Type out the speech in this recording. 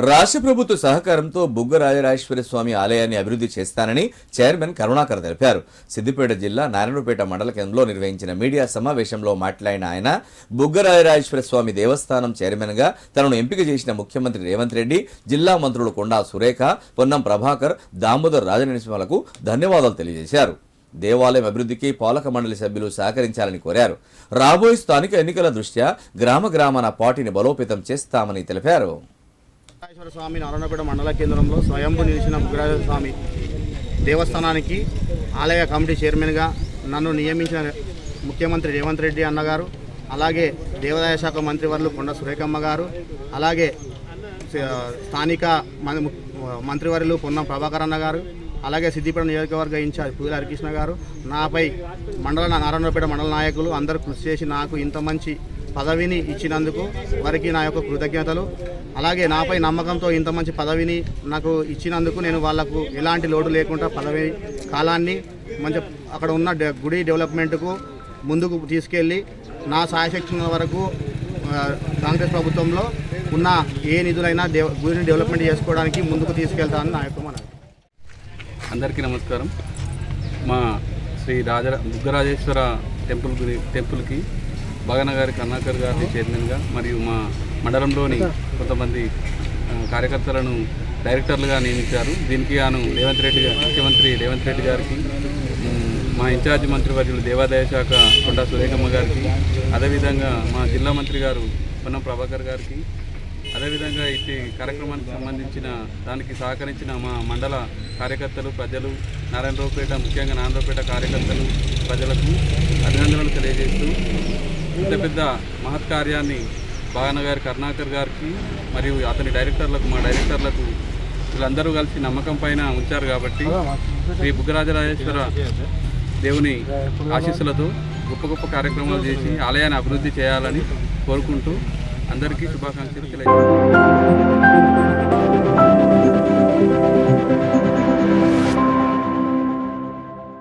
రాష్ట్ర ప్రభుత్వ సహకారంతో బుగ్గ రాజరాజేశ్వర స్వామి ఆలయాన్ని అభివృద్ధి చేస్తానని చైర్మన్ కరుణాకర్ తెలిపారు. సిద్దిపేట జిల్లా నారాయణపేట మండల కేంద్రంలో నిర్వహించిన మీడియా సమావేశంలో మాట్లాడిన ఆయన బుగ్గ రాజరాజేశ్వర స్వామి దేవస్థానం చైర్మన్ గా తనను ఎంపిక చేసిన ముఖ్యమంత్రి రేవంత్ రెడ్డి, జిల్లా మంత్రులు కొండా సురేఖ, పొన్నం ప్రభాకర్, దామోదర్ రాజనరసింహలకు ధన్యవాదాలు తెలియజేశారు. దేవాలయం అభివృద్ధికి పాలక మండలి సభ్యులు సహకరించాలని కోరారు. రాబోయే స్థానిక ఎన్నికల దృష్ట్యా గ్రామ గ్రామాన పార్టీని బలోపేతం చేస్తామని తెలిపారు. స్వామి నారాయణపేట మండల కేంద్రంలో స్వయంభూ నిలిచిన బుగ్గరాజేశ్వర స్వామి దేవస్థానానికి ఆలయ కమిటీ చైర్మన్గా నన్ను నియమించిన ముఖ్యమంత్రి రేవంత్ రెడ్డి అన్నగారు, అలాగే దేవాదాయ శాఖ మంత్రివర్యులు కొండ సురేఖమ్మ గారు, అలాగే స్థానిక మంత్రివర్యులు పొన్నం ప్రభాకర్ అన్న గారు, అలాగే సిద్దిపేట నియోజకవర్గ ఇన్ఛార్జ్ పూజల హరికృష్ణ గారు, నాపై నారాయణపేట మండల నాయకులు అందరూ కృషి చేసి నాకు ఇంత మంచి పదవిని ఇచ్చినందుకు వారికి నా యొక్క కృతజ్ఞతలు. అలాగే నాపై నమ్మకంతో ఇంత మంచి పదవిని నాకు ఇచ్చినందుకు నేను వాళ్లకు ఎలాంటి లోటు లేకుండా పదవి కాలాన్ని మంచి అక్కడ ఉన్న గుడి డెవలప్మెంట్కు ముందుకు తీసుకెళ్ళి నా సాయశక్తుల వరకు కాంగ్రెస్ ప్రభుత్వంలో ఉన్న ఏ నిధులైనా గుడిని డెవలప్మెంట్ చేసుకోవడానికి ముందుకు తీసుకెళ్తానని నా యొక్క మనవి. అందరికీ నమస్కారం. మా శ్రీ బుగ్గరాజేశ్వర టెంపుల్కి భగన గారి కరుణాకర్ గారిని చైర్మన్గా మరియు మా మండలంలోని కొంతమంది కార్యకర్తలను డైరెక్టర్లుగా నియమించారు. దీనికి గాను ముఖ్యమంత్రి రేవంత్ రెడ్డి గారికి, మా ఇన్ఛార్జి మంత్రివర్యులు దేవాదాయ శాఖ కొండా సురేఖమ్మ గారికి, అదేవిధంగా మా జిల్లా మంత్రి గారు పొన్నం ప్రభాకర్ గారికి, అదేవిధంగా ఇట్టి కార్యక్రమానికి సంబంధించిన దానికి సహకరించిన మా మండల కార్యకర్తలు, ప్రజలు, నారాయణరావుపేట ముఖ్యంగా నారాయణరావుపేట కార్యకర్తలు, ప్రజలకు అభినందనలు తెలియజేస్తూ ఇంత పెద్ద మహత్కార్యాన్ని భగన గారి కరుణాకర్ గారికి మరియు అతని డైరెక్టర్లకు, మా డైరెక్టర్లకు వీళ్ళందరూ కలిసి నమ్మకం పైన ఉంచారు. కాబట్టి శ్రీ బుగ్గరాజరాజేశ్వర దేవుని ఆశీస్సులతో గొప్ప గొప్ప కార్యక్రమాలు చేసి ఆలయాన్ని అభివృద్ధి చేయాలని కోరుకుంటూ అందరికీ శుభాకాంక్షలు తెలియజేస్తున్నాను.